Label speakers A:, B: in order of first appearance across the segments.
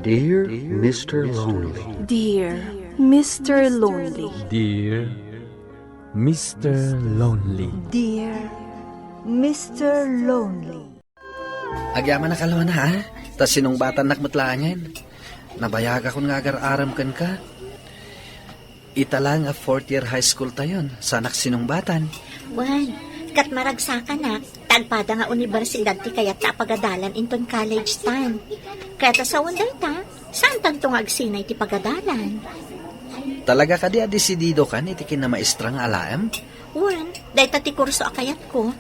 A: Dear Mr. Lonely.
B: Dear Mr. Lonely.
C: Dear Mr. Lonely.
B: Dear Mr. Lonely.
D: Agyaman na kalwa na ha? Tas sinong batan nakmatlangan? Nabayag akong ngagar-aram kan ka. Italang a 4th year high school tayon. Sanak sinong batan.
E: Wan, kat maragsakan na, tagpada nga universidad ti kayat ta pagadalan inton college tan. Kaya ta sa wanday ta, saan tantong agsinay ti pagadalan?
D: Talaga ka di adesidido kan iti kinamaestrang alaam?
E: Wan, day ta ti kurso akayat ko.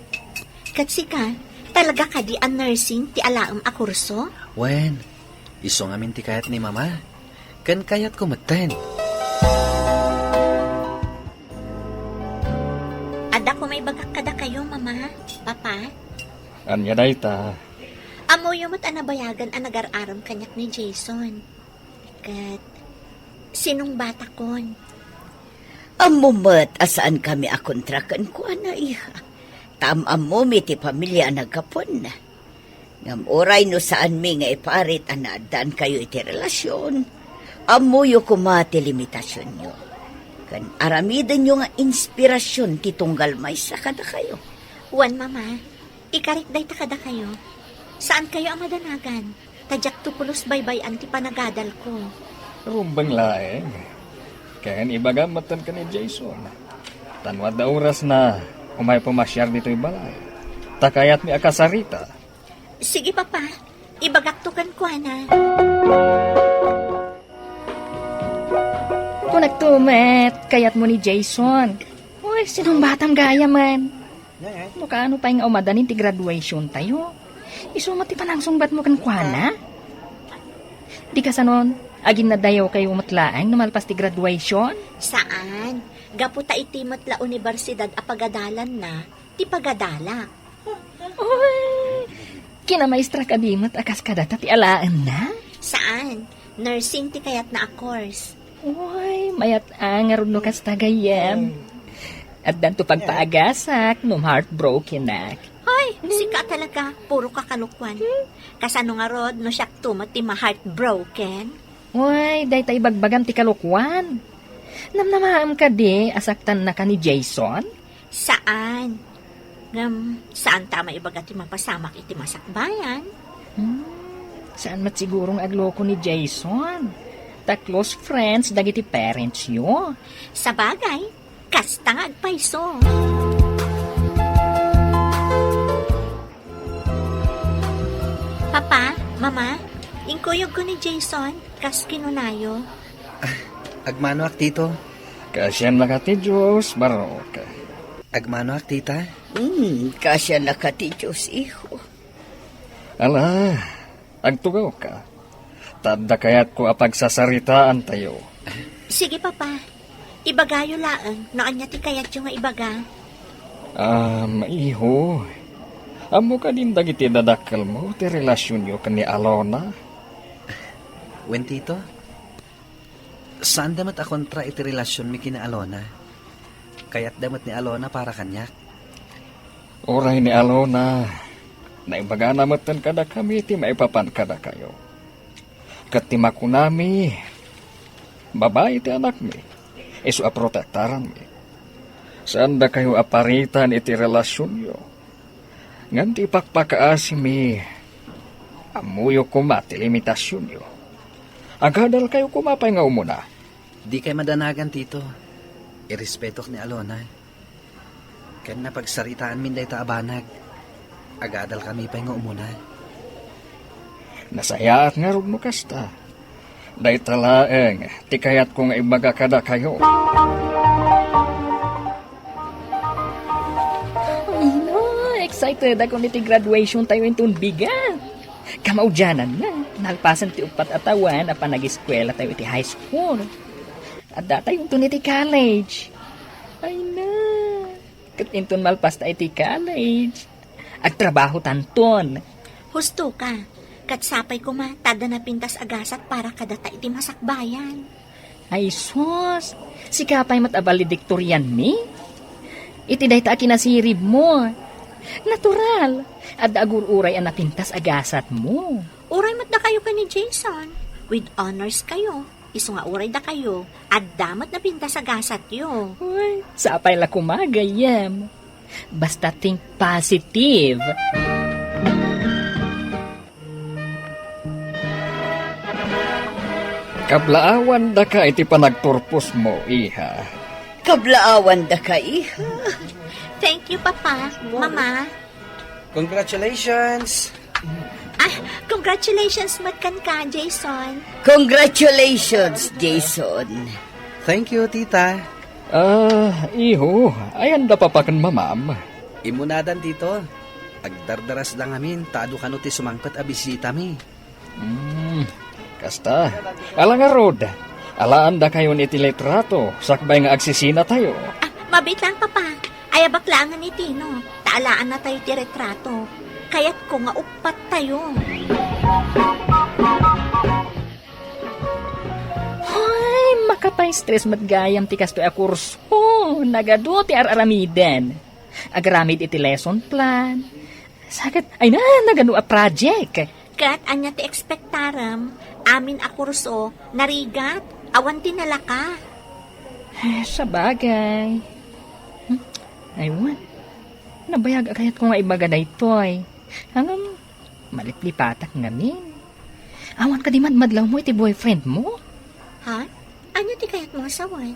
E: Kat sika, talaga ka di a nursing ti alaam a kurso?
D: Wen, iso ngamin ti kayat ni mama. Kan kayat ko maten.
E: Ada ko may bagak kada kayo, mama, papa.
C: Anya day ta.
E: Amo yung anabayagan ang nagar-aram kanyak ni Jason. Kat, sinong bata kon?
F: Amumat asaan kami akontrakan ko ana iha. Tamam mi ti pamilya nagkapon na. Ngam oray no saan mi nga iparit anadan kayo iti relasyon. Amuyo kumati limitasyon nyo. Kan aramidan nyo nga inspirasyon ti tunggal may sa kada kayo.
E: Wan, mama, ikarit day ta kada kayo. Saan kayo ang madanagan? Tadyak tupulos baybay anti panagadal ko.
C: Rumbang laeng. Kaya ibagamatan ka ni Jason. Tanwad na oras na umay pumasyar dito balay. Takayat mi akasarita.
E: Sige, papa. Ibagaktukan ko, ana.
G: Kung nagtumet, kayat mo ni Jason. Uy, sinong batang gaya man? Mukha ano pa yung umadanin ti graduation tayo. Isumat ti panangsungbat mo kan kuana? Di ka sanon, agin na dayaw kayo umatlaang numalpas ti graduation?
E: Saan? Gaputa itimot la universidad a pagadalan na, ti pagadala.
G: Uy, kinamaistra ka dimot akas kadata ti alaan na?
E: Saan? Nursing ti kayat na a course.
G: Uy, mayat angarod no kas tagayam. At danto pagpaagasak, num heartbroken nak.
E: Hoy, sika talaga, puro kakalukwan. Kasano nga rod, no siyak tumot ti ma-heartbroken?
G: Uy, day tayo bagbagan ti kalukwan. Namnamaam ka di, asaktan na ka ni Jason?
E: Saan? Saan tama ibaga ti mapasamak iti masakbayan?
G: Saan mat sigurong agloko ni Jason? Ta close friends, dagiti parents yo.
E: Sa bagay, kasta nga agpaiso. Papa, mama, ingkuyog ko ni Jason, kas kinunayo.
D: Agmano ak tito?
C: Kasyan na ka ti Diyos, baroka.
D: Agmano ak tita?
F: Kasya na ka ti Diyos, iho.
C: Ala, agtugaw ka. Tadda kayat ko apagsasaritaan tayo.
E: Sige, papa. Ibagayo laang, noan niya ti kayat yung nga ibaga.
C: Iho. Amo ka din dagiti dadakkel mo, ti relasyon yo kan ni Alona.
D: Wen tito? Saan damat akontra iti relasyon mi kina Alona? Kayat damat ni Alona para kanyak?
C: Oray ni Alona, naibaga namatan kada kami, ti maipapan kada kayo. Katima ko nami, babae ti anak mi, iso aprotektaran mi. Saan da kayo aparitan iti relasyon yo? Nganti pakpakaasi mi, amuyo kumati limitasyon yo. Agadal kayo kumapay nga umuna.
D: Di kay madanagan tito. Irespetok ni Alona. Kaya napagsaritaan min day ta abanag. Agadal kami pa nga umuna.
C: Nasayaat nga rog mo kasta. Day talaeng, ti kayat ko nga ibaga kada kayo.
G: Ay no, excited ako niti graduation tayo intun bigan. Kamaudyanan na, nalpasan ti upat atawan na panag-eskwela tayo iti high school. At data yung iti college. Ay na, kat intun malpas tayo iti college. At trabaho tanton.
E: Husto ka. Katsapay ko ma, tada na pintas agasat para kadata iti masakbayan.
G: Ay sus, si kapay mat abalediktoryan mi. Iti day ta akinasirib mo. Natural. At agururay ang napintas agasat mo.
E: Uray mat na kayo ka ni Jason. with honors kayo. Isu nga uray da kayo. At damat na pinta sa gasat yo.
G: Uy, sapay la kumagayam. Basta think positive.
C: Kablaawan da ka iti panagturpos mo, iha.
F: Kablaawan da ka, iha.
E: Thank you, Papa, Mama.
D: Congratulations!
E: Congratulations matkan ka, Jason.
F: Congratulations, Jason.
D: Thank you, tita.
C: Iho, ayan da papakan mamam.
D: Imunadan dito. Agdardaras lang amin, taado ka no ti sumangpat a bisita mi.
C: Kasta, ala nga rod. Alaan da kayo ni litrato, sakbay nga agsisina tayo.
E: Mabit lang, Papa. Ay, baklangan ni Tino. Taalaan na tayo ti retrato. Kaya't ko nga upat tayo.
G: Hoy, makapay-stress matgayam ti kasto a kurso. Nagado ti araramiden. Agaramid iti lesson plan. Sakit, ay na, nagano a project.
E: Kat anya ti ekspektaram, amin a kurso, narigat, awan tinalaka.
G: Sa bagay. Aywan. Nabayag akayat ko nga ibaga na ito'y. Hanggang maliplipatak ngamin. Awan ka di madlaw mo iti boyfriend mo?
E: Ha? Anya ti kayat mo asawan?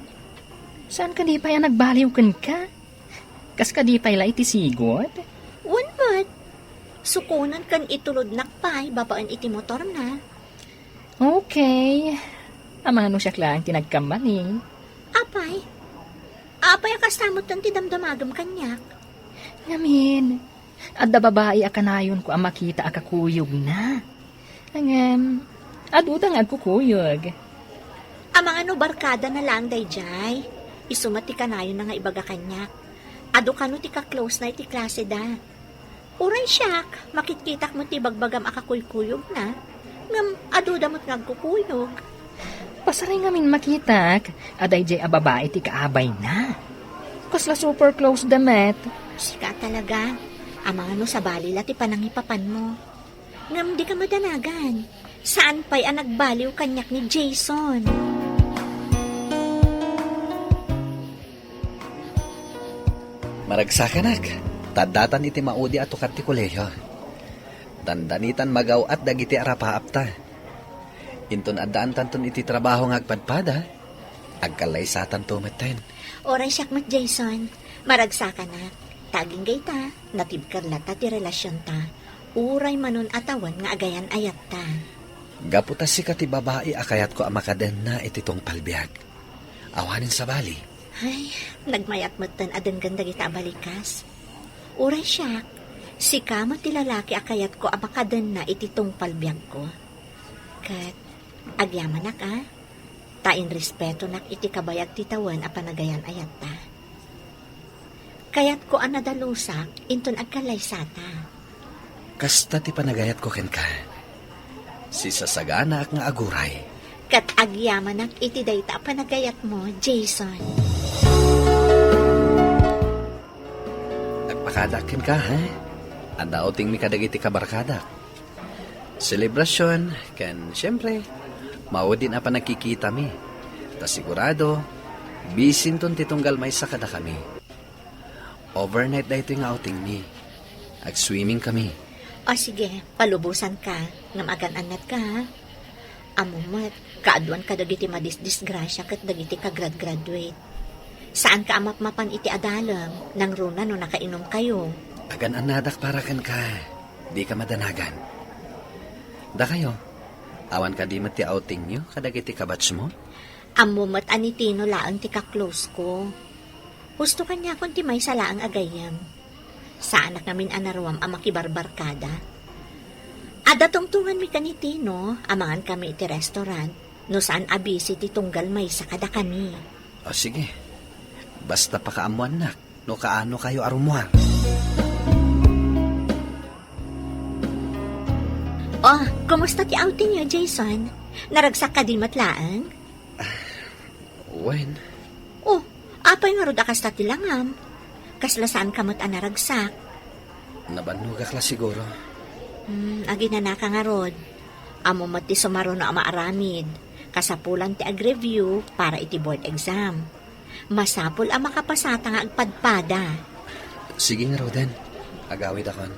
G: Saan ka di pa yan nagbaliw kan ka? Kas ka di pa ila iti sigod?
E: One but, sukunan kan itulod nakpay, babaan iti motor na.
G: Okay. Amano siya klang tinagkamali.
E: Apay? Apay akastamot ng ti damdamagam kanyak.
G: Ngamin, adda babae akanayon ko ang makita akakuyog na. Ang, adutang agkukuyog.
E: Ang mga no barkada na lang dayjay. Isumati ka na yun na nga ibaga kanyak. Ado ka no ti ka-close na iti klase da. Uray siyak, makitkitak mo ti bagbagam akakuykuyog na. Ngam, ado damot nagkukuyog.
G: Pasaray ngamin makitak, aday jay a babae ti kaabay na. Kasla super close damet.
E: Sika talaga. Ang mga no sa balila ti panangipapan mo. Ngam, di ka madanagan. Saan pa'y ang nagbaliw kanyak ni Jason?
D: Maragsakanag. Tadatan iti maudi ato kat ti koleyo. Dandanitan magaw at dagiti arapaapta. Inton addaan tanton iti trabaho nga agpadpada. Agkalay satan tumeten.
E: Oray siyak mat Jason. Maragsa ka na. Taging gayta. Natibkarlata ti relasyon ta. Uray manon atawan nga agayan ayat ta.
D: Gaputas si kati babae akayat ko amakaden na ititong palbiag. Awanin sa bali.
E: Ay, nagmayat matan adan ganda kita balikas. Uray siyak. Si kamo ti lalaki akayat ko amakaden na ititong palbiag ko. Kat, agyaman nak tain respeto nak iti kabayag titawan a panagayan ayat ta. Kayat ko anadalusak, inton agkalay sata.
D: Kasta ti panagayat ko ken ka. Si sasagana ak nga aguray.
E: Kat agyaman nak iti dayta panagayat mo, Jason.
D: Nagpakadakin ka, ha? Anda uting mi kadagiti kabarkada. Selebrasyon, ken siyempre, maudin apa nakikita mi. Ta sigurado, bisinton titunggal may sakada kami. Overnight da ito yung outing mi. Ag-swimming kami.
E: O sige, palubusan ka, ngam agan anat ka, ha? Amumat, kaaduan ka dagiti madisgrasya kat dagiti ka grad-graduate. Saan ka amapmapan iti adalam, nang runa no nakainom kayo?
D: Agan anadak para kan ka. Di ka madanagan. Da kayo, awan ka di mati outing nyo kadagiti kabats mo?
E: Amumat anitino laang ti ka-close ko. Gusto kanya kung ti may salaang agayam. Saan namin anarawam ang makibarbarkada. Adatungtungan mi kanitino, amangan kami iti restaurant, no saan abisi ti tunggal may sakada kami.
D: O sige, basta pakaamuan nak, no kaano kayo arumuar.
E: Oh, kumusta ti outing niyo, Jason? Naragsak ka di matlaang?
D: When?
E: Oh, apay nga rod akas ti langam. Kaslasaan kamot ang naragsak.
D: Nabanugak la siguro.
E: Agi na naka nga rod. Amo mati sumaro na maaramid. Kasapulan ti ag-review para iti board exam. Masapul ang makapasata nga agpadpada.
D: Sige nga, Roden. Agawid akon.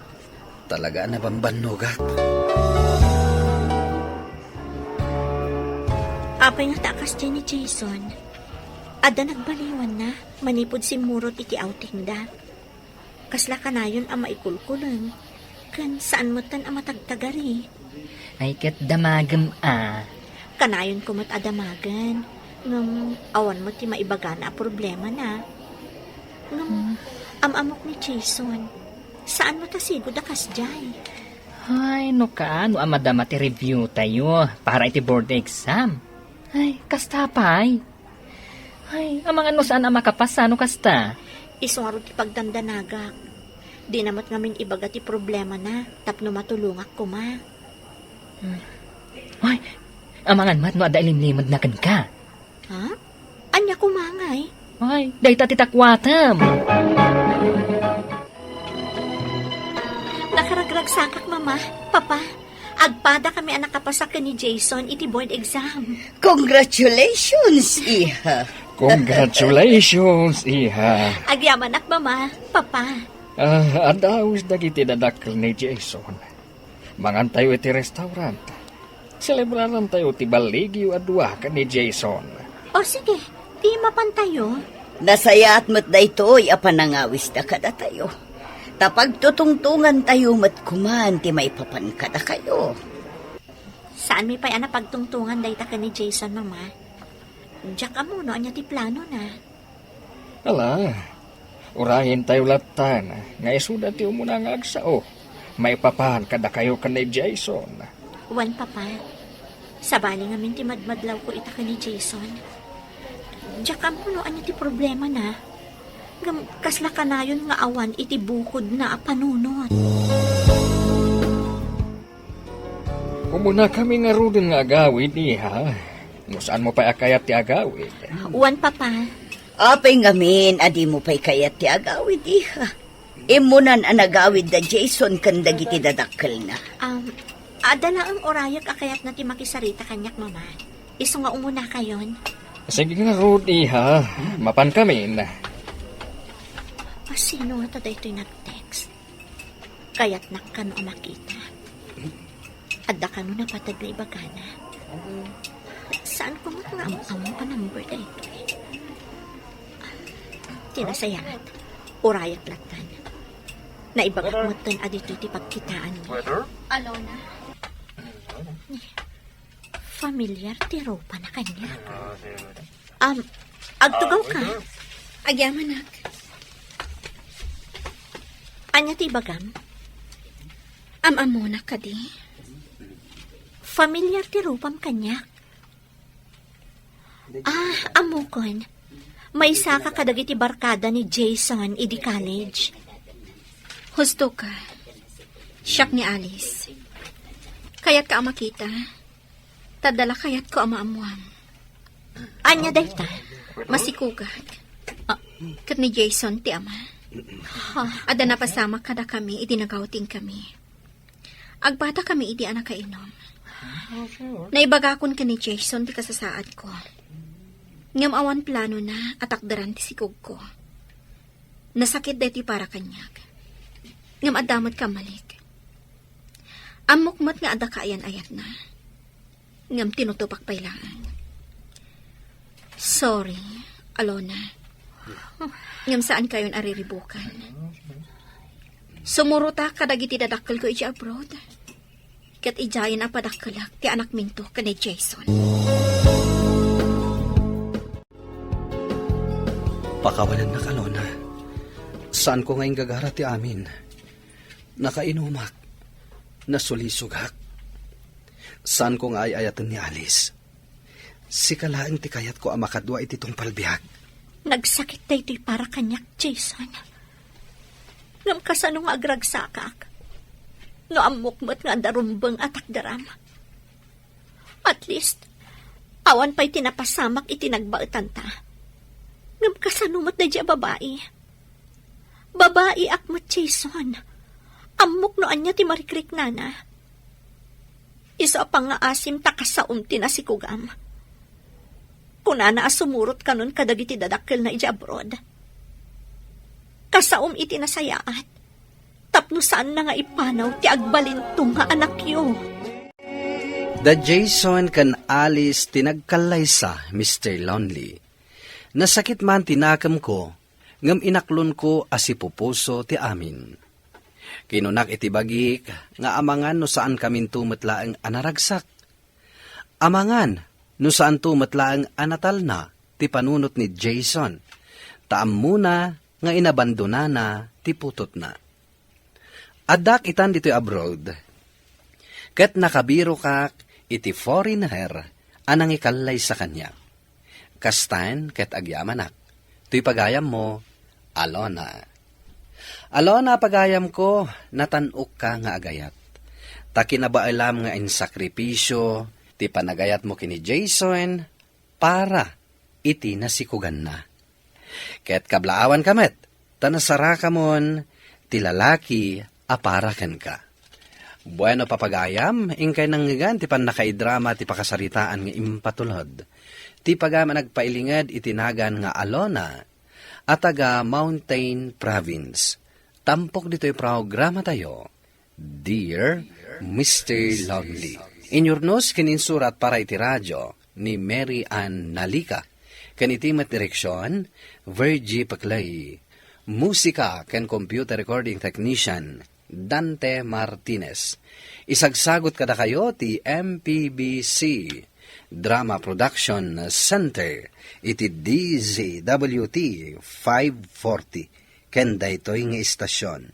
D: Talaga na bambanugak.
E: Apay nga takas dyan ni Jason. Ada nagbaliwan na, manipod si Murot iti outing da. Kasla ka na yun ang maikulkulang. Kan saan mo tan ang matagtagari.
G: Ay kat damagam
E: Kanayon ko mat adamagan. Ngam awan mo ti maibaga na problema na. Ngam amok ni Jason. Saan mo tasigo da kasjay?
G: Ay, no ka, no amadama ti review tayo para iti board exam. Ay, kasta pa ay. Ay, amang ano saan ang makapasa, no kasta?
E: Isungaro ti pagdandanagak. Di namat ngamin ibaga ti problema na, tapno matulungak ko ma.
G: Ay, amangan mat no ada ilimlimad na kan ka.
E: Ha? Anya kumangay?
G: Ay, dahi ta titakwatam.
E: Nakaragrag sakak mama, papa. Agpada kami anak kapasak ni Jason iti board exam.
F: Congratulations, iha.
C: Congratulations, iha.
E: Agyaman ak mama, papa.
C: Adawis dagiti dadakkel ni Jason. Mangan tayo iti restaurant. Celebraran tayo ti baligyo adwa ka ni Jason.
E: O sige, di mapantayo.
F: Nasaya at mat da ito'y apanangawis da kada tayo. Tapag tutungtungan tayo mat kuman ti may papan kada kayo.
E: Saan mi pa'y ana pagtungtungan dayta ka ni Jason, mama? Diyak amuno, anya ti plano na.
C: Ala, urahin tayo latan. Nga isuda ti umuna nga agsao. May papahan kada kayo ka ni Jason.
E: Wan, papa. Sabali nga min ti madmadlaw ko ita ka ni Jason. Diyak amuno, anya ti problema na. Kasla ka na yun nga awan iti bukod na panunot.
C: Umuna kami nga rudin nga agawid, iha. Saan mo pa akayat ti agawid?
E: Wan, papa.
F: Apay ngamin, adi mo pa'y kayat ti agawid, iha. Imunan ang agawid da Jason kandagiti dadakkel na.
E: Adala ang orayak akayat na ti makisarita kanyak, mama. Iso nga umuna kayon.
C: Sige nga rud, iha. Mapan kami na.
E: Sino nga tada ito'y nag-text? Kaya't nakano ang makita. Adda ka no napatag na ibagana. Saan ko nga ang pa number na ito? Tinasayat. Urayak latan. Naibagat mo tan adito iti pagkitaan mo. Alona? Familiar ti ropa na kanya. Agtugaw ka? Agyamanak. Anya ti bagam? Amamona ka di? Familiar ti rupam kanyak. Amukon. May saka kadag iti barkada ni Jason idi college.
H: Husto ka. Siyak ni Alice. Kayat ka makita. Tadala kayat ko amaamuam.
E: Anya dayta?
H: Masikugat. Kat ni Jason ti ama. Ada na pasama kada kami, itinagawting kami. Agbata kami, idi anak kainom. Naibagakon ka ni Jason, ti kasasaad ko. Ngam awan plano na, atakdaran ti sikog ko. Nasakit deti para kanyak. Ngam adamot ka malik. Amukmat nga ada kaayan-ayat na. Ngam tinutupak pailangan. Sorry, Alona. Ngam saan kayon ariribukan? Sumuruta kadagiti dadakkel ko iti abroad. Kat ijayan ang padakkelak ti anak minto ka ni Jason.
D: Pakawalan na kalona. Saan ko ngayon gagara ti amin? Nakainumak. Nasulisugak. Saan ko nga ay ayatan ni Alice? Si kalaing ti kayat ko ang makadwa iti tong palbiag.
E: Nagsakit tayo ito'y para kanyak, Jason. Ngam kasano nga agragsakak. No amukmat nga darumbang atak daram. At least, awan pa'y tinapasamak itinagbautan ta. Ngam kasanumat na dya babae. Babae akmat, Jason. Amok noan niya ti marikrik nana. Isa pa nga asim takasaom ti na si kugam. Kunana asumurot kanon kadagiti dadakkel na iti abroad. Kasaom iti nasayaat. Tapno saan na nga ipanaw ti agbalintong nga anak yo.
D: Da Jason kan Alice tinagkalaysa, Mr. Lonely. Nasakit man tinakam ko, ngam inaklon ko asipupuso ti amin. Kinunak iti bagik, nga amangan no saan kamin tumatlaang anaragsak. Amangan no saan tumatlaang anatal na ti panunot ni Jason. Taam muna nga inabandona na ti putot na. Adak itan dito'y abroad. Ket nakabiro kak iti foreigner anang ikallay sa kanya. Kastan ket agyamanak. Tuy pagayam mo, Alona. Alona, pagayam ko, natanuk ka nga agayat. Takinabaalam nga insakripisyo, ti panagayat mo kini Jason, para iti nasikugan na. Ket kablaawan kamet, tanasara ka mon, ti lalaki, aparakan ka. Bueno papagayam, ingkay nanggigan, ti pan nakaidrama, ti pakasaritaan nga impatulod. Ti pagama nagpailingad, itinagan nga Alona, at taga Mountain Province. Tampok dito'y programa tayo, Dear Mr. Lonely. Inyornos kininsurat para iti radyo ni Mary Ann Nalika. Kanitimat direksyon, Virgie Paclay. Musika ken computer recording technician, Dante Martinez. Isagsagot kada kayo ti MPBC Drama Production Center iti DZWT 540 ken daytoy nga istasyon.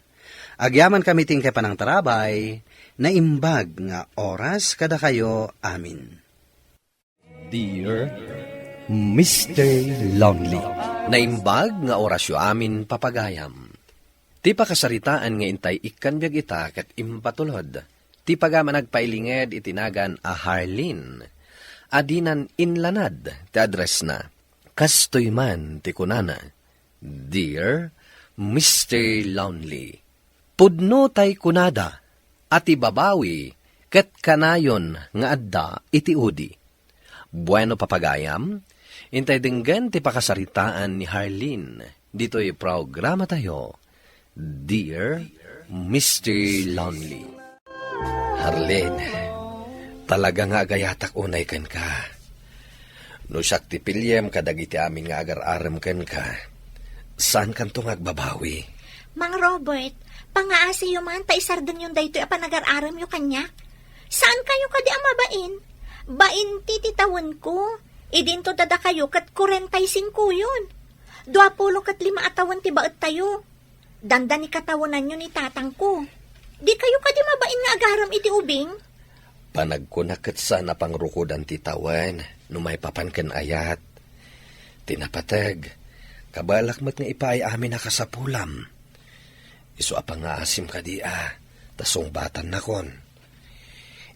D: Agyaman kami ting kay panang tarabay na imbag nga oras kada kayo amin. Dear Mr. Lonely, naimbag nga orasyo amin papagayam. Ti pakasaritaan nga intay ikkanbyag ita ket impatulod. Ti pagama nagpailinged itinagan a Harleen. Adinan inlanad ti address na. Kastoy man ti kunana. Dear Mr. Lonely, pudno tay kunada at ibabawi ket kanayon nga adda iti udi. Bueno papagayam, intay dinggan ti pakasaritaan ni Harleen. Dito'y programa tayo, Dear Mr. Lonely. Harleen, talaga nga agayatak unay ken ka. No siyak ti pilyem kadagiti amin nga agar-aram ken ka. Saan kanto nga agbabawi?
E: Mang Robert, pangaasi yung man, taisardan yung dayto apa nagar-aram yung kanya. Saan kayo kadi amabain? Bain tititawan ko. Idinto dada kayo kat 45 yun. 25 atawan ti baet tayo. Danda ni katawanan nyo ni tatang ko. Di kayo kadi mabain nga agaram iti ubing?
D: Panagkunakat sana pangrukudan ti tawan, no may papanken ayat. Tinapatag, kabalakmat nga ipaay amin nakasapulam. Isu apang nga asim ka di tasong batan na kon.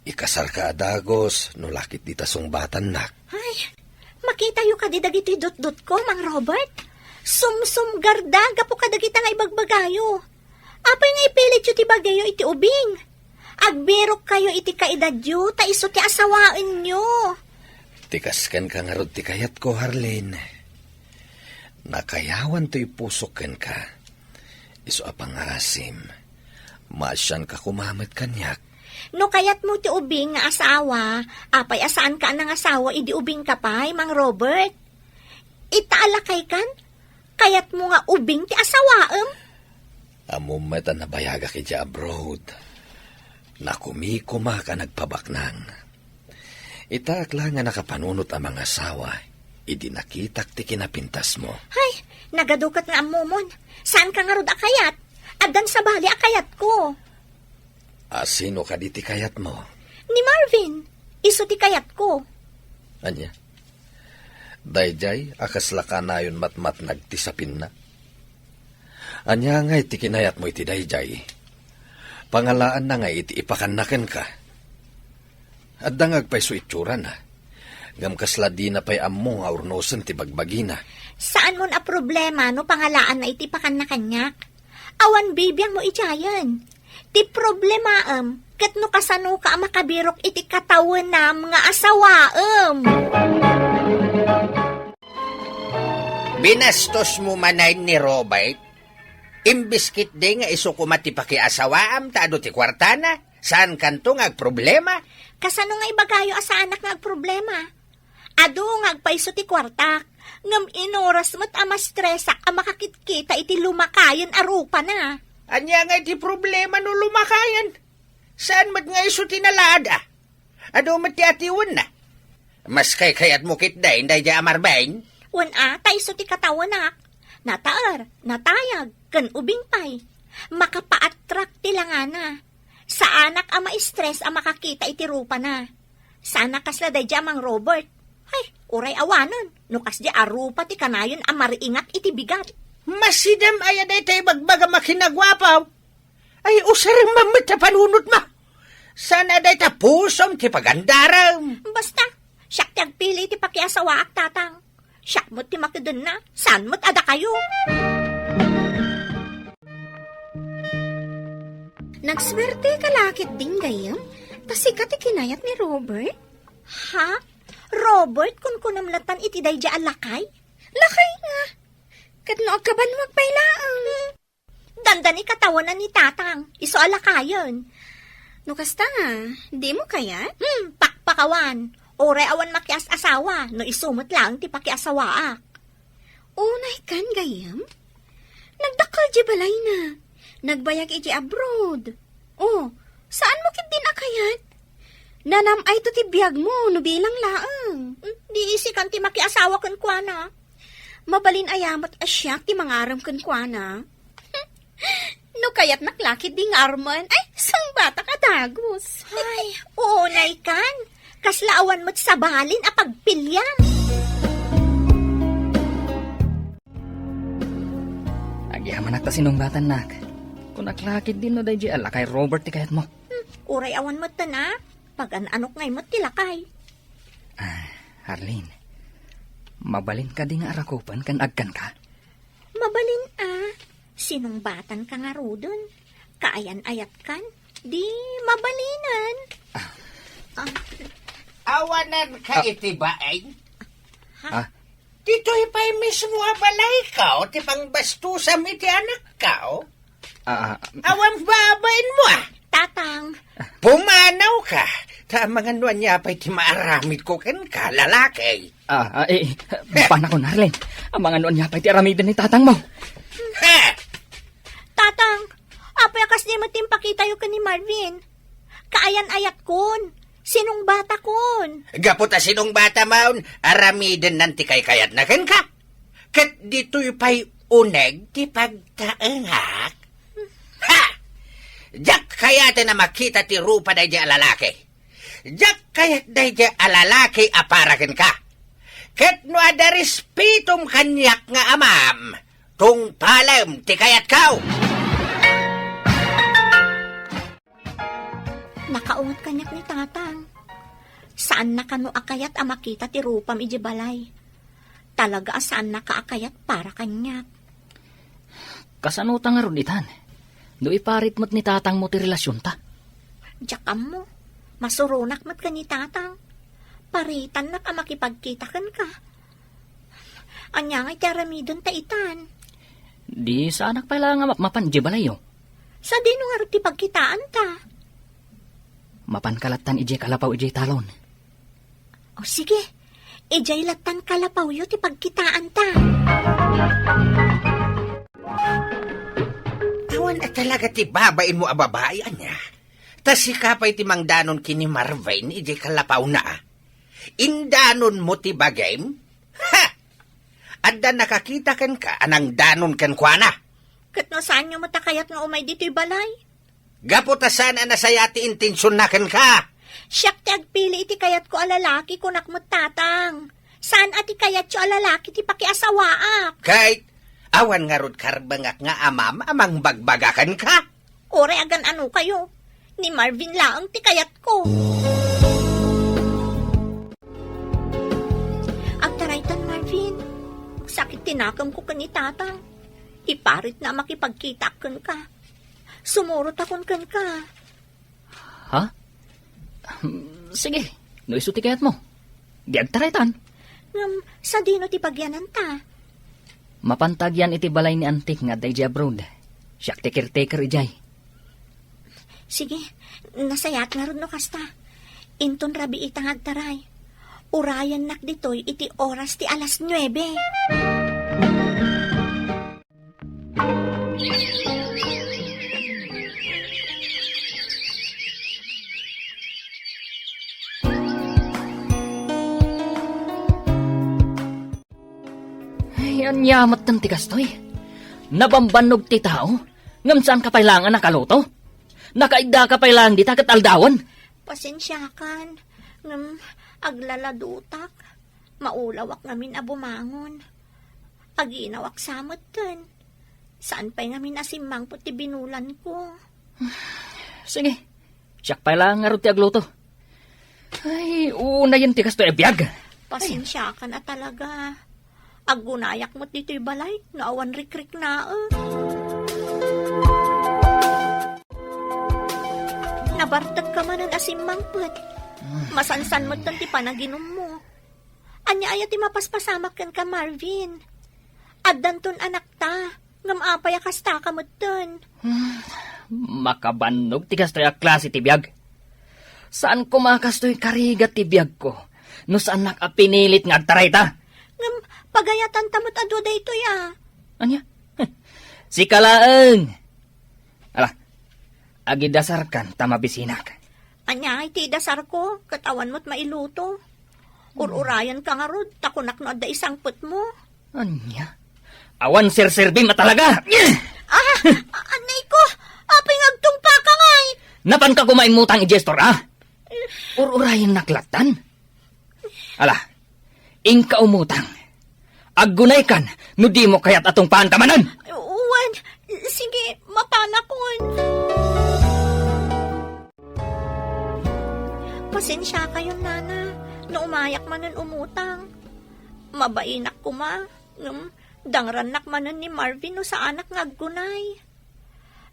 D: Ikasar ka adagos, no lakit di tasong batan nak.
E: Ay, makita yu ka di dagiti dot-dot ko, Mang Robert. Sum-sum garda, gapo ka dagita nga ibagbagayo. Apay nga ipilit yu ti bagayo iti ubing. Agberok kayo iti kaedadyo, ta iso ti asawain nyo.
D: Tikaskan ka nga rod ti kayat ko, Harleen. Nakayawan to'y pusoken ka. Iso apang asim. Masyan ka kumamit kanyak.
E: No kayat mo ti ubing nga asawa, apay asaan ka ng asawa, idi ubing ka pa'y, Mang Robert. Itaalakay kan, kayat mo nga ubing ti asawaem.
D: Amumet ang nabayaga ki di abroad. Nakumikuma ka nagpabaknang. Itaak lang nga nakapanunot ang mga asawa. Idi nakitak ti kinapintas mo.
E: Ay, nagadukat nga amumon. Saan ka nga rod akayat? Adan sa bali akayat ko.
D: Sino ka di ti kayat mo?
E: Ni Marvin. Iso ti kayat ko.
D: Anya? Dayjay, akaslaka na yun matmat nagtisapin na. Anya nga iti kinayat mo iti dayjay. Pangalaan na nga iti ipakanaken ka. At dangag pa'y so itsura na. Gamkasla di na pa'y ammo nga urnosan ti bagbagina.
E: Saan mo na problema no pangalaan na itipakan na kanyak? Awan bibiyang mo ijayan. Ti problema Ket no kasano ka makabirok iti katawan na mga asawaem.
I: Binastos mo manay ni Robert? Imbiskit di nga iso ko matipaki asawaam taado ti kwartana? Saan kanto nga problema?
E: Kasano nga ibagayo asa anak nga problema? Ado nga agpaiso ti kwartak. Ngam inoras mo't ama stresak ang makakitkita iti lumakayan arupa na.
I: Anya nga iti problema no lumakayan? Saan mat nga iso tinalada? Ado mat ti atiwan na? Mas kayat mo kitday, inday di amarbain?
E: Wan taiso ti katawanak. Nataar, natayag, kan ubing pay. Makapaattract ti langana. Sa anak ang ma-stress ang makakita iti rupa na. Sa anak kasla day mang Robert. Ay, uray awanan. Nukas di arupa ti kanayon ang mariingat iti bigat.
I: Masidam ay aday tayo bagbaga makinagwapaw. Ay, usarang mamit na panunot ma. Sana aday ta pusom ti pagandaram.
E: Basta, siyak ti agpili ti pakiasawaak tatang. Siyak mo't ti makidun na. Saan mo't ada kayo?
H: Nagswerte ka lakit din gayam, tasika ti kinayat ni Robert.
E: Ha? Robert, kun kunamlatan iti day di alakay?
H: Lakay nga. Kadno agkaban magpailaang.
E: Dandani katawanan ni tatang. Iso alakayon.
H: No kasta nga, di mo kayat?
E: Pakpakawan. Oray awan makias asawa. No isumot lang ti pakiasawaak.
H: Unay kan gayam? Nagdakal di balay na. Nagbayag iti abroad. Oh, saan mo kit din akayat? Nanam ay to ti biyag mo, no bilang laang.
E: Di isikan ti makiasawa kan kuana.
H: Mabalin ayamat asyak ti mangaram kan kuana. No kayat naklakit ding arman, ay sang bata ka dagos.
E: Ay, unay kan. Kaslaawan mo't sabalin a pagpilyan.
G: Agyaman nakta sinong batan nak. Kung naklakid din no day ala kay Robert ti kayat mo.
E: Uray awan mo't na. Pag anok ngay mo't tilakay.
G: Arlene, mabalin ka di nga arakupan kan agkan ka.
E: Mabalin sinong batan ka nga rudon? Kaayan ayat kan? Di mabalinan.
I: Awanan ka iti baing?
E: Ha?
I: Dito'y pa'y mismo abalay ka o ti pangbastusam iti anak ka o? Awan babain mo
E: Tatang.
I: Pumanaw ka. Tamang anuan niya pa'y ti maaramid ko kan ka, lalaki.
G: Panakon, Arlene. Ang mga noon niya pa'y ti aramidan ni tatang mo.
I: Ha!
E: Tatang, apay akas di matimpakita yung ka ni Marvin. Kaayan ayat kun. Sinong bata kun?
I: Gaputa sinong bata maun, aramidan nanti kay kayat na kan ka. Kat dito'y pa'y uneg ti pagtaangak. Ha! Jak kayat na makita ti rupa day di alalaki. Jak kayat day di alalaki aparakin ka. Ket no ada respitum kanyak nga amam, tung palem ti kayat kaw.
E: Nakaungot kanyak ni tatang. Saan na kano akayat a makita ti rupam iji balay? Talaga saan na kaakayat para kanyak?
G: Kasanuta nga ron itan. No iparit mo't ni tatang mo ti relasyon ta.
E: Jakam mo, masurunak mo't ka ni tatang. Paritan na ka makipagkita kan ka. Anya nga'y tiaramidon ta itan.
G: Di sa anak pala nga mapan di balayo.
E: Sa dino nga rin ti pagkitaan ta.
G: Mapan kalatan ije kalapaw ije talon.
E: O sige, ijay latan kalapaw yo ti pagkitaan ta.
I: Awan at talaga ti babain mo ababayan niya. Tas sikapay ti mangdanon kini Marvin, ije kalapaw na. Indanon mo ti bagay? Ha! Adda nakakita kan ka, anang danon kan kwa na.
E: Kat no saan nyo matakayat nga umay dito'y balay?
I: Gaputasan na saya ti intensyon na kan ka.
E: Siyak ti agpili iti kayat ko alalaki kunak mo tatang. Saan ati kayat yo alalaki ti pakiasawaak?
I: Kahit awan nga rod karbangak nga amang bagbagakan ka.
E: Ore agan ano kayo? Ni Marvin laang ti kayat ko. Agtaraytan Marvin. Sakit tinakam ko kani tatang. Iparit na makipagkita kan ka. Sumurot akon kan ka.
G: Ha? Sige, no isuti kayat mo. Di agtaraytan.
E: Sa dino ti pagyanan ta.
G: Mapantagyan iti balay ni antik nga day abroad. Siyak ti caretaker ijay.
E: Sige, nasayat nga ron no kasta. Inton rabi itang agtaray. Urayan nak ditoy iti oras ti alas 9.
G: Ay, anyamat ng tigastoy. Nabambanog ti tao. Ngam saan ka pailangan nakaluto? Nakaigda ka pailangan di takat aldawan.
E: Pasensyakan. Aglaladutak. Maulawak ngamin abumangon. Aginawak samot ten. Saan pa'y ngamin asimang puti binulan ko?
G: Sige, siyak pailangan nga rin ti agluto. Ay, una yun tigastoy biyag.
E: Pasensyakan na talaga. Agunayak mo't dito'y balay. Naawan rik-rik na Nabartag ka man ang asimang put. Masansan mo't tanti panaginom mo. Anya ayat mapaspasamak kan ka, Marvin. Addanton anak ta. Ngam apay akasta ka mo't ton.
G: Makabanog tigastoy a klase ti biyag. Saan ko makastoy karigat ti biyag ko? No saan nakapinilit nga agtaray ta?
E: Ngam pagayatan tamot ado da ito ya.
G: Anya? Si Kalaeng. Ala, agidasar kan tamabisinak.
E: Anya ay ti dasar ko, katawan mo't mailuto. Ururayan ka nga rod, takunak no adda isang put mo.
G: Anya? Awan sir-serbi matalaga.
E: Anay ko, apay ngagtungpa ka ngay.
G: Napan ka kumaimutang i-gestor, Ururayan naklatan. Ala, ingka umutang. Aggunay kan, no di mo kayat atong paan kamanan.
E: Uwan, sige, mapanakon. Pasensya kayo, nana, no umayak manan umutang. Mabainak ko ma, dangranak manan ni Marvin no sa anak ngaggunay.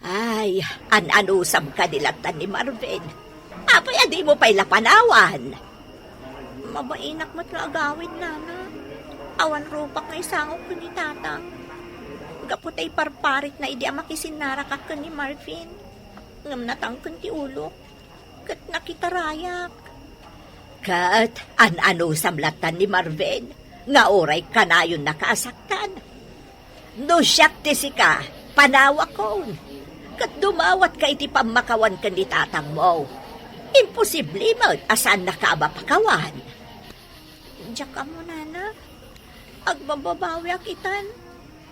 F: Ay, an-anusam ka nilatan ni Marvin. Apay, adi mo pa'y lapanawan.
E: Mabainak mo't nga agawid, nana. Awan rupak nga isangok ko ni tatang. Gapot ay parparit na idi makisinara ka ni Marvin. Ngam natangkan ti ulo. Kat nakitarayak.
F: Kat, an-anusam latan ni Marvin. Nga oray ka na yun nakaasaktan. No siyak ti sika, panawa ko. Kat dumawat ka iti pamakawan ka ni tatang mo. Imposible mo, asan nakaaba pakawan.
E: Diyak ka mo, nana. Agbababawi akitan.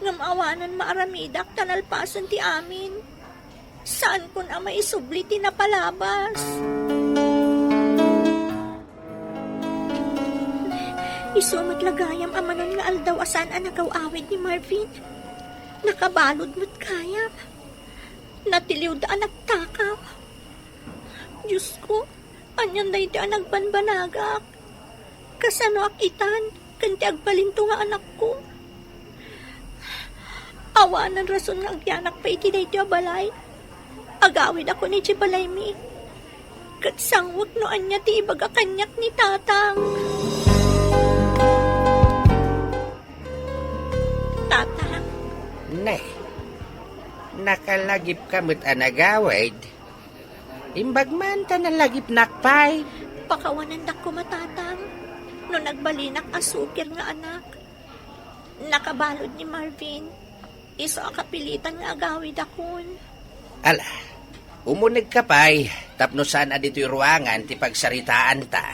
E: Ngam awanan maaramidak tanalpasan ti amin. Saan ko na maisubli ti napalabas? Isumat lagayam amanon nga aldaw asan ang nagaw-awid ni Marvin. Nakabalod mo't kayam. Natiliw daan nagtakaw. Diyos ko, anyan na iti ang nagbanbanagak. Kasano akitan, kanti agbalinto nga anak ko. Awanan rason nga agyanak pa iti na iti abalay. Agawid ako ni Chibalay mi. Kat sangwag no anya ti ibaga kanyak ni tatang. Tatang.
I: Ne, nakalagip kamot anagawid. Imbag man ta nalagip nakpay.
E: Pakawanan dak ko matatang. No nagbalinak asukir nga anak. Nakabalod ni Marvin. Iso akapilitan nga agawid akon.
I: Ala, umunag ka pa'y, tapno saan adito'y ruangan ti pagsaritaan ta.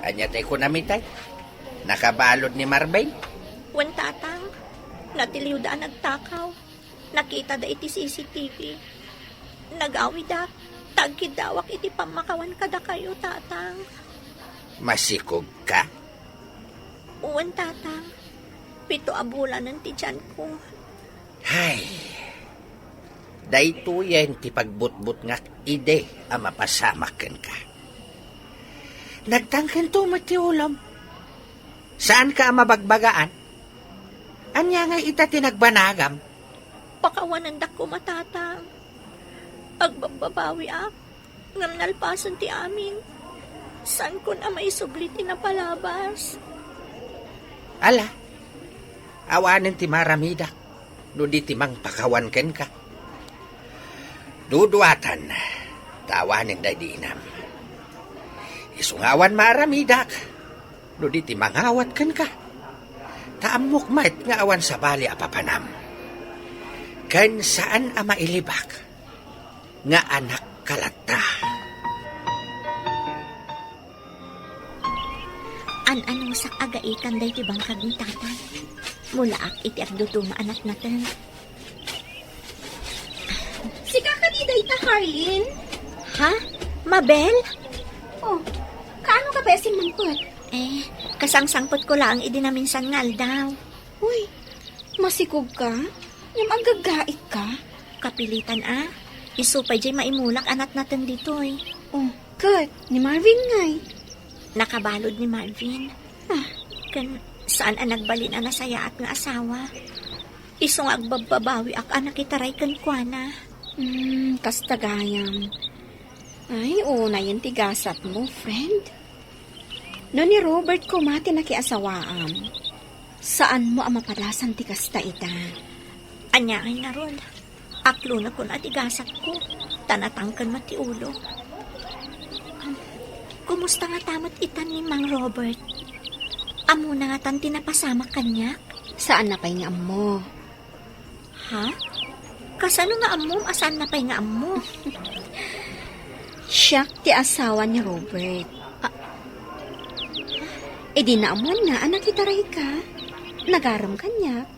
I: Anya tayo ko namitay? Nakabalod ni Marvin?
E: Wan tatang, natiliw daan nagtakaw. Nakita da iti CCTV. Nag-awid da, tagkid dawak iti pamakawan kada kayo, tatang.
I: Masikog ka?
E: Uwan, tatang. 7 abulan ng tiyan ko.
I: Hay, dayto yan ti pagbutbut nga ide a mapasamakan ka. Nagtangkan to mati ulam. Saan ka mabagbagaan? Anya nga ita tinagbanagam?
E: Pakawanan ko matatang. Agbabawi ngam nalpason ti amin. San ko na may subliti na palabas?
I: Ala, awanin ti maramida, no di timang pakawan ken ka. Duduatan, tawanin day di inam. Isungawan maramidak, no di timang awat ken ka. Taamok mait nga awan sa bali apapanam. Ken saan ama ilibak, nga anak kalata.
E: Anong sak agaikan day ti bangkag ni tatang. Mulaak iti agduduma anak natin.
H: Sika ka ni Dayta, Harleen?
E: Ha? Mabel?
H: Oh, kaano ka besin mangkot?
E: Kasangsangpot ko lang idinaminsan ngal daw.
H: Uy, masikog ka? Yung agagait ka?
E: Kapilitan Isupay jay maimulak anak natin dito
H: Oh, kat, ni Marvin ngay.
E: Nakabalod ni Marvin. Kan saan nagbalin nasaya at nga asawa. Isong agbababawi ak anak itaray kan kuana.
H: Kastagayam. Ay, na yung tigasat mo, friend. No ni Robert ko mati nakiasawaam. Saan mo ang mapadasan ti kasta ita?
E: Anyakay na ron. Aklo na kun at igasat ko. Tanatangkan mati ulo. Kumusta nga tamat itan ni Mang Robert? Amo na nga tan tinapasama kanyak?
H: Saan na pa'y nga mo?
E: Ha? Kasano nga amo? Asan na pa'y nga amo?
H: Siya ti asawa ni Robert. Di na amon na anak itaray ka. Nagaram kanyak.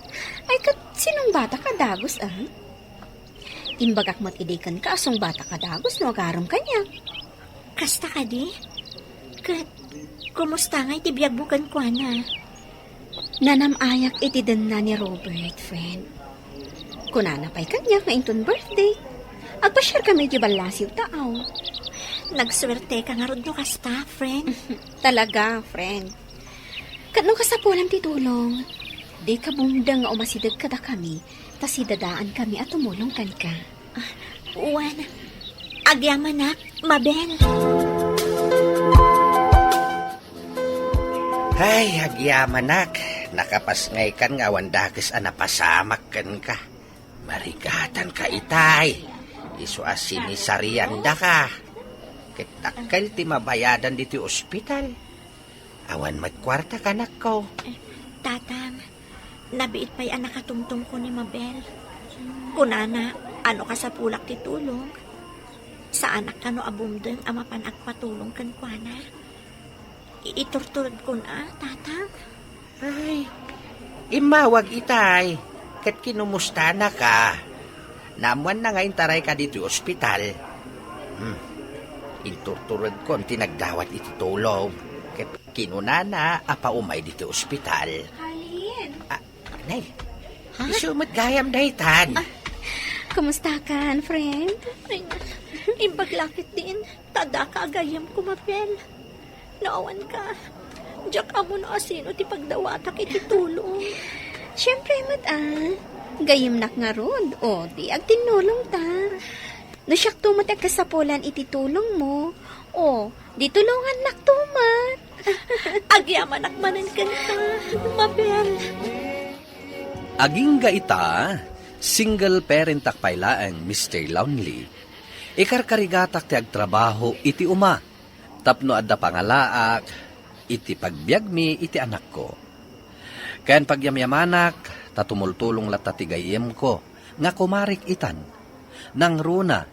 H: Ay kat sinong bata ka dagos Imbagak mo't idikan ka asong bata ka dagos no agaram kanyak.
E: Kasta ka di? Kat, kumusta nga iti biyag bukan kwa na?
H: Nanamayak iti den na ni Robert, friend. Kunana pa'y kanyak nga inton birthday. Agpasyar kami di balasiw taaw.
E: Nagswerte ka nga rod no kasta, friend.
H: Talaga, friend. Katno ka sa pulang titulong. Di ka bumda nga umasidag kada kami, tas idadaan kami at tumulong kan ka.
E: Uwan, agyamanak, Mabel.
I: Ay, agyamanak, nakapasngay kan nga wandakis napasamak kan ka. Marigatan ka itay. Isu asinisarian da ka. Kitakal ti mabayadan dito ospital. Awan magkwarta ka nak ko.
E: Tatang, nabiit pa'y anak katungtong ko ni Mabel. Kunana, ano ka sa pulak ti tulong? Sa anak ka no abumdeng ama panagpatulong kan kuana. Iturturod ko na, tatang.
I: Ay, imawag itay. Kat kinumusta na ka. Namuan na ngayon taray ka dito ospital. Inturturod ko tinagdawat iti tulong. Kat kinunana apa umay dito ospital.
H: Harleen!
I: Nay, isumot gayam daytan.
H: Kumusta ka, friend?
E: Ay, imbaglakit din. Tada ka agayam ko, Mabel. Naawan ka. Diyak amo na asino ti pagdawatak iti tulong.
H: Siyempre, gayim nak nga rod. O, di agtinulong ta. No siyak tumat kasapulan iti tulong mo. O, di tulungan nak tumat.
E: Agyaman akmanan ka na, Mabel.
D: Aging gaita, single parent takpailaang Mr. Lonely. Ikarkarigatak ti agtrabaho iti uma. Tapno adda pangalaak, iti pagbiagmi iti anak ko. Kayan pagyamyamanak, tatumultulong lata ti gayem ko, nga kumarik itan. Nang runa,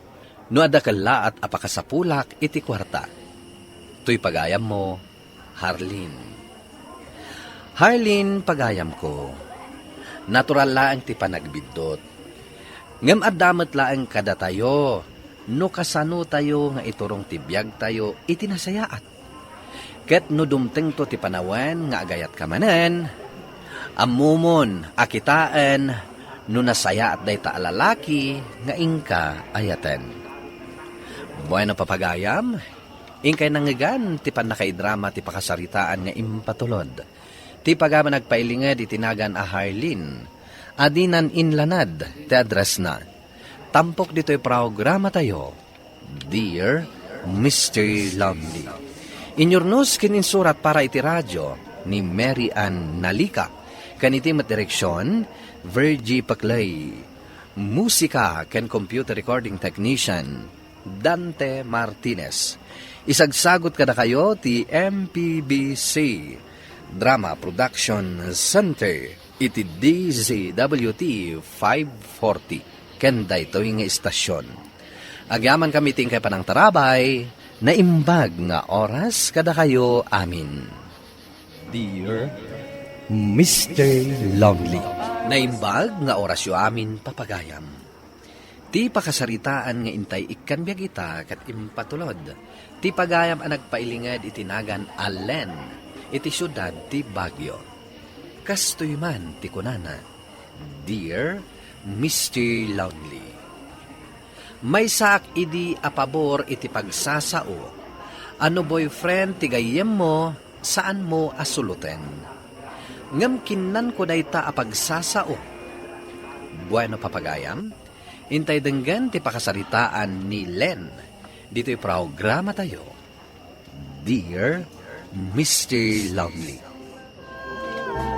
D: no adda kalaat apakasapulak iti kwarta. Tuy pagayam mo, Harleen. Harleen, pagayam ko. Natural laang ti panagbidot. Ngem addamet laang kada tayo, no kasano tayo nga iturong tibiyag tayo itinasayaat. Ket no dumteng to ti panawan nga agayat kamanen, amumon akitaan no nasayaat day ta alalaki nga ingka ayaten. Bueno papagayam, ingkay nangigan ti panakaidrama ti pakasaritaan nga impatulod. Ti pagama nagpailinged itinagan a Harleen, Adinan inlanad, te address na. Tampok dito'y programa tayo, Dear Mr. Lovely. Inyornos kininsurat para iti radyo ni Mary Ann Nalika. Kaniti direksyon, Virgie Paclay. Musika ken computer recording technician, Dante Martinez. Isagsagot kada kayo ti MPBC Drama Production Center iti DZWT 540 ken daytoy nga istasyon. Agyaman kami tingkay panang tarabay na imbag nga oras kada kayo amin. Dear Mr. Lovely, naimbag nga orasyo amin papagayam. Ti pakasaritaan nga intay ikkan biag ita kat impatulod. Ti pagayam ang nagpailingad itinagan Allen, iti syudad ti Baguio. Kastoy man ti kunana, Dear Mr. Lonely. May saak idi apabor iti pagsasao. Ano boyfriend ti gayem mo, saan mo asuluten? Ngam kinnan ko dayta apagsasao. Bueno papagayam, intay denggan ti pakasaritaan ni Len. Dito'y programa tayo, Dear Mr. Lovely.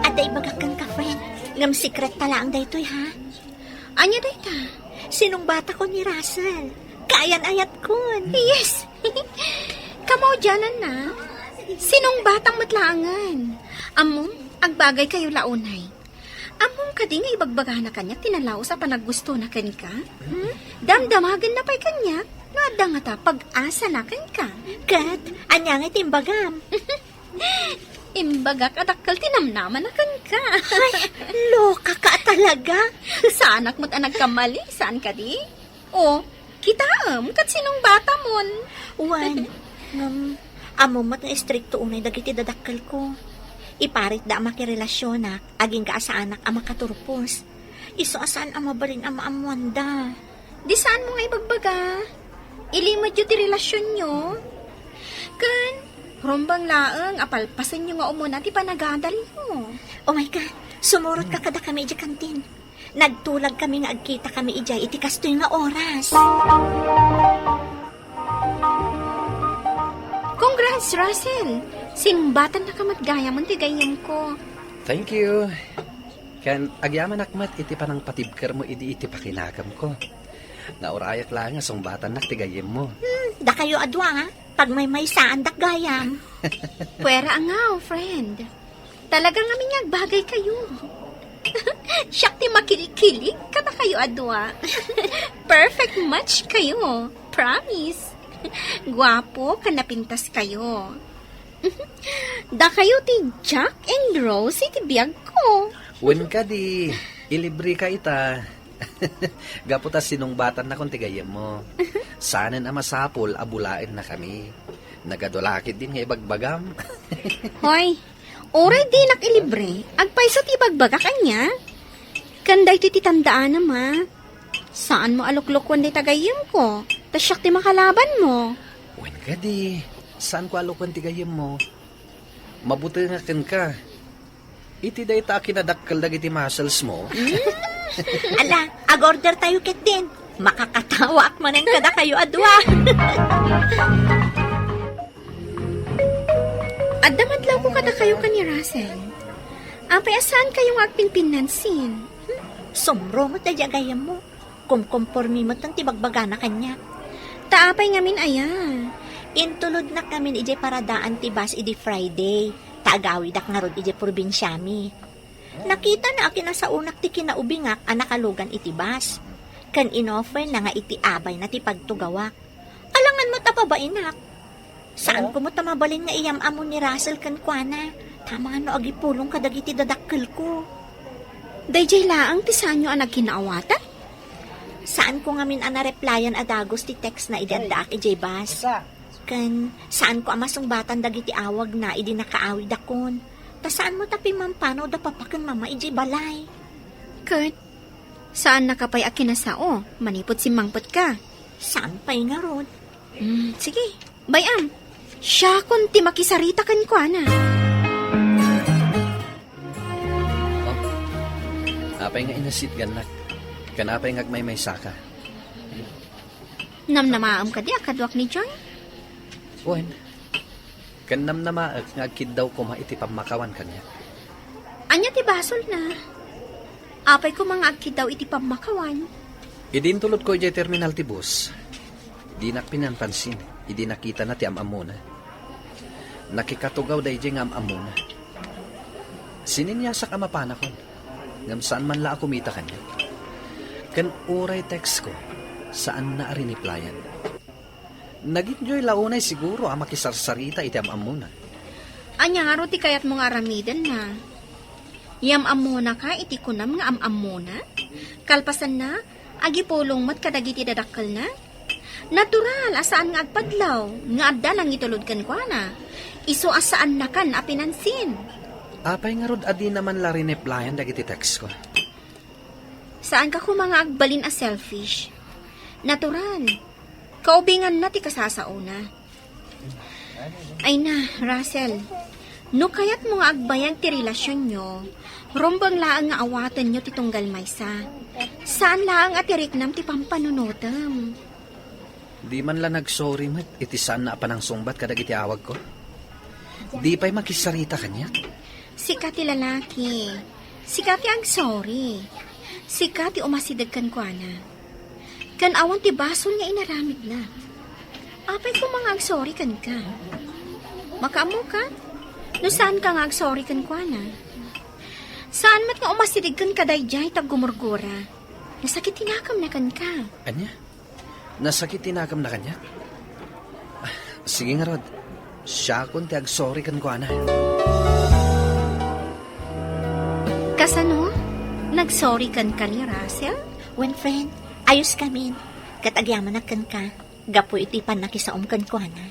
E: Aday bagakan ka, friend. Ngam secret pala ang daytoy, ha? Anya dayta? Sinong bata ko ni Russell? Kayan ayat kun. Yes! Kamaw dyanan na. Sinong batang matlangan? Among, agbagay kayo launay. Among kadi nga ibagbaga na kanya, tinalaw sa panaggusto na kan ka? Damdamagan na pa'y kanya, nada nga ta, pag-asa na kan ka. Kat, anya nga timbagam. Imbagak adakal tinamnaman na kan ka. Ay, loka ka talaga. Saan mo't anag kamali? Saan ka di? O, kita kat sinong bata mon? Wan, amo mo't nga istrikto unay dagiti dadakal ko. Iparit da makirelasyon na, aging kaasaanak ang makaturpos. Iso asaan ang mabalin ang maamwanda. Di saan mo nga ibagbaga? Ilimad yun ti relasyon nyo. Kan, rumbang laeng, apalpasan nyo nga umuna ti panagadal mo. Oh my God, sumurot ka kada kami ija kantin. Nagtulag kami nga agkita kami ija, iti kastoy nga oras. Congrats, Russell! Sinumbatan na kamatgaya mo, tigayam ko.
D: Thank you. Kan agyaman akmat iti panang patibker mo iti pakinagam ko. Naurayak lang nga sumbatan nak tigayem mo.
E: Da kayo adwa, ha? Pag may saan dak gayam. Pwera nga, friend. Talaga nga minyag bagay kayo. Siyak ti makilig-kilig, kada kayo adwa. Perfect match kayo. Promise. Gwapo, kanapintas kayo. Da kayo ti Jack and Rose iti biyag ko.
D: Wen ka di, ilibre ka ita. Gaputas sinumbatan na kung tigayem mo. Sanan ang masapol, abulain na kami. Nagadulakit din nga ibagbagam.
H: Hoy, oray di nakilibre, agpaiso ti bagbaga kanya. Kanday ti tandaan nama. Saan mo aluklukwan di tagayim ko? Tasyak ti makalaban mo.
D: Wen ka di, saan ko alukan tigayem mo? Mabuti nga ken ka. Iti day ta kinadakkal dagiti muscles mo.
E: Ala, ag-order tayo ket din. Makakatawa ak manen kada kayo adwa.
H: Addamadlaw ko kada kayo kani Russell. Apay asan kayong agping pinansin?
E: Somro mo tayo gayam mo. Kumkompormi mo tang tibagbaga na kanya.
H: Taapay ngamin ayan.
E: Intulod na kami ije paradaan ti bus iji Friday. Taagawi dak nga rod ije probinsyami. Nakita na akin na sa unak ti kinaubingak ang nakalugan iti bus. Kan inoffer na nga iti abay na ti pagtugawak. Alangan mo tapabainak. Saan ko mo tamabalin nga iyam amo ni Russell kan kuana? Tama no agipulong kadagiti dadakkel ko.
H: Dayjay laang ti sanyo ang nagkinaawatan?
E: Saan ko ngamin ang nareplyan adagos ti text na idaddak ijay bus? Kan, saan ko amasong batan dagiti awag na idi nakaawi dakon? Ta saan mo tapi mampano da papakan mama ijay balay?
H: Kurt, saan nakapay akinasao? Manipot si mangpot ka.
E: Saan pa'y nga ron?
H: Sige, bayam. Siya kun ti makisarita kan ko, ana.
D: Apay nga inasit ganak. Kanapay nga may saka.
H: Namnamaam ka di akadwak ni Joy?
D: Wen, kanam na maag nga kid daw ko maiti pamakawan kanya.
H: Anya ti basol na. Apay ko mga agkid daw iti pamakawan.
D: Idin tulad ko jay terminal ti bus. Di na pinanpansin. Idi nakita na ti amamuna. Nakikatugaw day jay nga amamuna. Sininyasak amapana ko. Ngam saan man la kumita kanya. Kan uray text ko. Saan na ariniplayan. Nag-enjoy launay siguro ang makisarsarita iti amamuna.
H: Anya nga ro ti kayat mong aramidan na. Yam amuna ka, iti kunam nga amuna. Kalpasan na, agipulong mat kadagiti dadakkel na. Natural, asaan nga agpadlaw, nga adda lang itulod kan kwa na. Iso asaan na kan apinansin.
D: Apay nga rod adi naman la riniplayan dagiti text ko.
H: Saan ka ko mga agbalin a selfish? Natural, kaubingan na ti kasasauna. Ay na, Russell, no kayat mo nga agbayag ti relasyon nyo, rumbang laang nga awatan nyo ti tunggal maysa. Saan laang atiriknam ti pampanunutam?
D: Di man la nagsorry mat, iti saan na panang sungbat kadag iti awag ko. Di pa'y makisarita kanya.
H: Sika ti lalaki, sika ti ang sorry, sika ti umasidag kan kwa na. Kan awan ti basol nga inaramid na. Apay ko mga agsorry kan ka. Makaamo ka? No saan ka nga agsorry kan kwa na? Saan mat nga umasidig kan kadayjay tag gumurgura? Nasakit tinakam na kan ka.
D: Anya? Nasakit tinakam na kanya? Sige nga rod. Siya kun ti agsorry kan kwa na.
H: Kasano? Nagsorry kan ka ni Russell?
E: When friend, ayos kami. Katagyaman na kan ka. Gapo iti panakisaom kan ko na.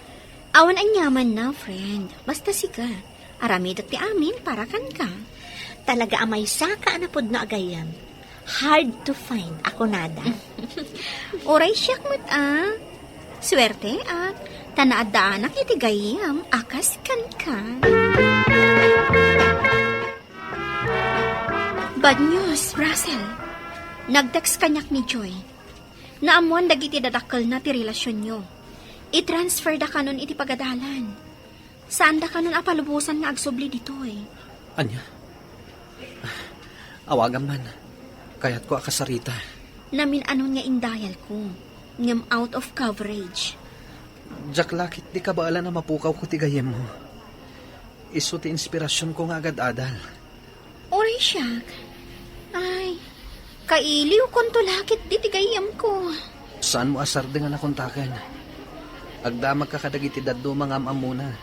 H: Awan ang yaman na, friend. Basta sika. Aramid ti amin para kan ka.
E: Talaga amay saka anapod na agayam. Hard to find ako nada.
H: Oray siyak mat Swerte at tanaadaanak iti gayam akas kan ka. Bad news, Russell. Nagtext kanyak ni Joy. Naamuan dagiti dadakkel na ti relasyon nyo. I-transfer da kanon iti pagadalan. Saan da kanon apalubusan nga agsubli dito eh.
D: Anya? Awagan man. Kaya't ko akasarita.
H: Namin anon nga indayal ko. Ngam out of coverage.
D: Jack, lakit di ka baala na mapukaw ko ti gayem mo. Iso ti inspirasyon ko nga agad-adal.
H: Oray siyak. Ay, kailiw kon to lakit di tigayam ko.
D: Saan mo asar nga nakontakan? Agdamag ka kadagiti daddo mga amamuna.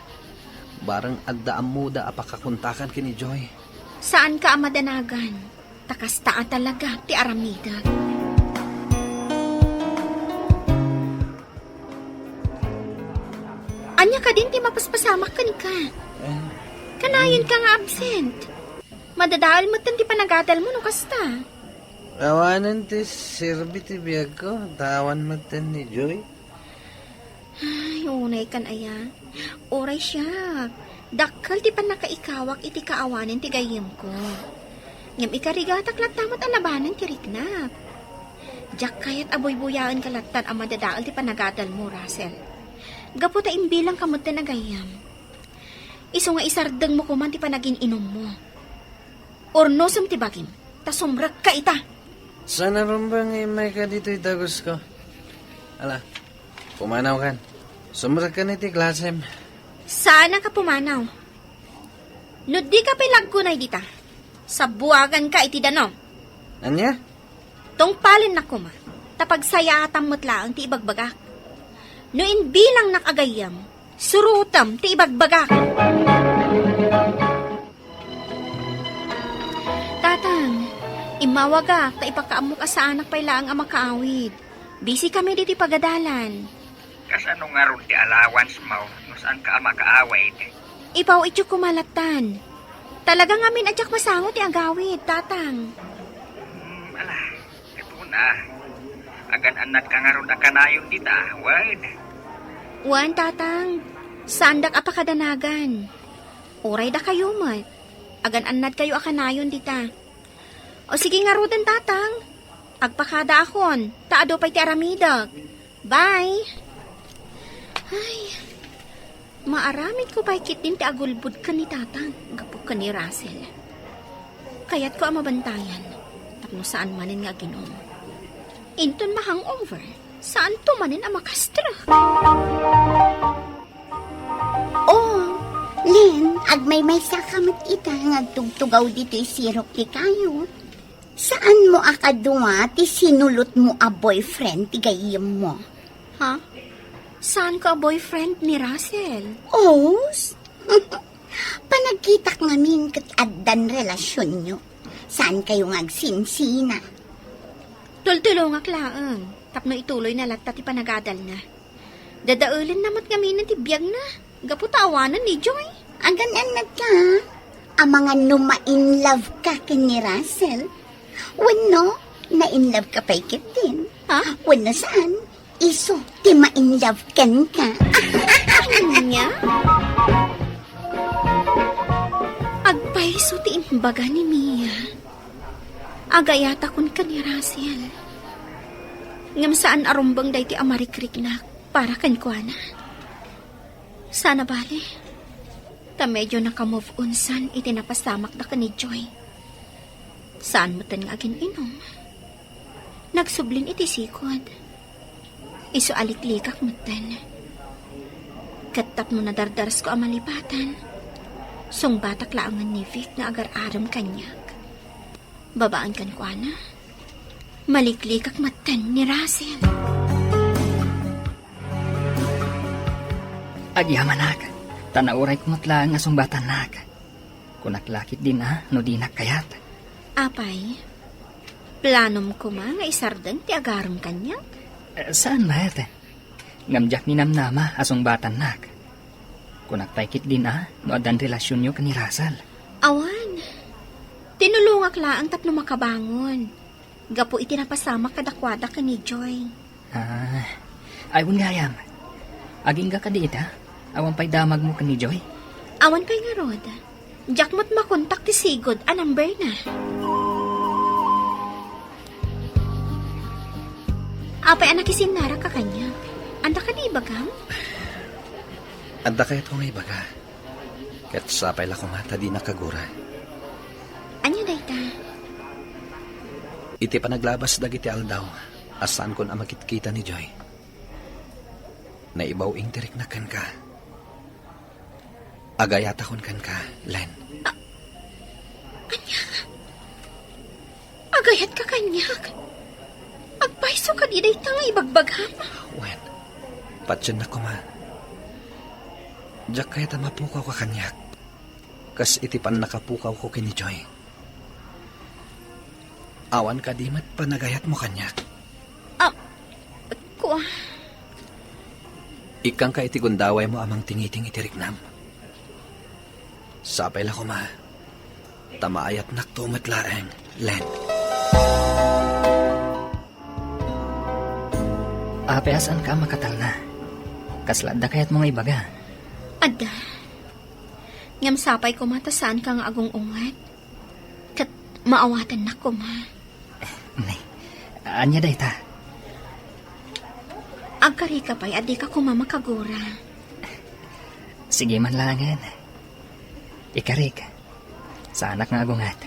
D: Barang agdaam mo da apakakontakan kini Joy.
H: Saan ka amadanagan? Takastaan talaga ti aramida. Anya ka din ti mapaspasamak kan ka. Kanayon ka nga absent. Madadaal mo ti panagadal mo no kasta.
J: Tawanan ti sirbi ti biyag ko. Tawan mo ni Joy.
H: Ay, unay kan aya. Oray siya. Dakkal ti panakaikawak iti kaawanin ti gayem ko. Ngam ikarigatak latamat alabanan ti riknap. Jak kayat aboy-buyaan kalatan ang madadaal ti panagadal mo, Russell. Gapo ta imbilang kamot na gayam. Iso nga isardeng mo kuman ti panagin inom mo. Ornosam ti bagim, ta sumrak ka ita.
J: Sana rumbang imay ka dito itagos ko. Ala, pumanaw kan. Sumrak ka niti klasem.
H: Sana ka pumanaw. No di ka pilagkunay dita. Sa buwagan ka iti danom.
J: Anya?
H: Tungpalin na kuma. Tapag sayatan mo't laang ti ibagbagak. No inbilang nakagayam, surutam ti ibagbagak. Tatang, imawagak ta ipakaamok sa anak pay laang ang makaawid. Busy kami diti pagadalan.
C: Kasano nga ron ti allowance mo no saan ka makaaway iti?
H: Ipaw ityo kumalatan. Talaga ngamin adyak masangot ti agawid, tatang.
C: Ala, ito na. Agan anat ka nga ron na kanayon dita, wad.
H: Wan, tatang. Sandak apakadanagan. Uray da kayo mat. Agan anad kayo akanayon dita. O sige nga roden tatang. Agpakada akon. Taado pa'y ti aramidag. Bye. Ay, maaramid ko pa'y kit din ti agulbud ka ni tatang. Gapok ka ni Russell. Kaya't ko ang mabantayan. Tapno saan manin nga ginom. Inton ma-hangover. Saan to manin ang makastra?
K: Oh, Len, agmay-may sakamot ita ngagtugtugaw dito'y sirok ti kayo. Saan mo akadunga ti sinulot mo a boyfriend ti gayem mo?
H: Ha? Saan ka boyfriend ni Russell?
K: Oh, panagkitak ngamin kat addan relasyon nyo. Saan kayo ngagsinsina?
H: Tultulong laang. Tapno ituloy na lahat ti panagadal na. Dadaulin namat kami ng tibiyag na. Gaputawanan ni Joy.
K: Ang ganan ka. Ang mga numa-in love ka ni Russell. Wano, na-in love ka pa'y kitin.
H: Ha?
K: Wano saan? Iso, ti ma-in love kan ka.
H: Anya? Agpaiso ti imbaga ni Mia. Agayata kun ka ni Russell. Ngam saan arumbang day ti amarikrik na para kan kuana. Sana bali. Ta medyo nakamove on san iti napasamak na ka ni Joy. Saan mo tan nga agin inom? Nagsublin iti sikod. Iso aliklikak mo tan. Katap mo na dardaras ko ang malipatan. Song batak laangan ni Vic na agar-aram kanyak. Babaan kan kuana. Maliklikak matan ni Russell.
G: Agyaman nak. Tanauray kumatla nga sumbatan nak. Kunaklakit din no di nakayat.
H: Apay, planom ko nga isardang ti agaram kanyak.
G: Saan ba ete? Ngamjak ni namnama asong batan nak. Kunaktaykit din no adan relasyon nyo ka ni Russell.
H: Awan, tinulungak laang tapno makabangon. Gapo iti napasama kadakwada ka ni Joy.
G: Ayun nga yam. Aging ka kadit awan pa'y damag mo ka ni Joy.
H: Awan pa'y nga rod. Jakmot makontak ti sigod a number na. Apay anak isinara ka kanya. Anda ka di bagam?
D: Anda kayo itong ibaga. Kat sapay la kumata di nakagura.
H: Anya dayta?
D: Iti panaglabas dagiti aldaw, asan kon amakitkita ni Joy. Naibaw ing tirik na kan ka. Agayata kon kan ka, Len.
H: Anya? Agayat ka kanyak? Agpaiso ka di dayta nga ibagbagam?
D: Wen, patyan na kuma. Diyak kaya mapukaw ka kanyak. Kas iti pan nakapukaw ko kini Joy. Awan ka di mat panagayat mo kanyak.
H: Kuha.
D: Ikang ka iti gundaway mo amang tingiting itiriknam. Sapay la ko ma. Tamaayat naktumat laeng, Len.
G: Apeasan ka makatal na. Kaslada kayat mo nga ibaga.
H: Ada. Ngam sapay ko matasaan ka nga agong ungat. Kat maawatan na ko ma.
G: Nay, anya dayta?
H: Agkari ka pa'y adi ka kumamakagura.
G: Sige man langan. Ikarik, sa anak nga agungat.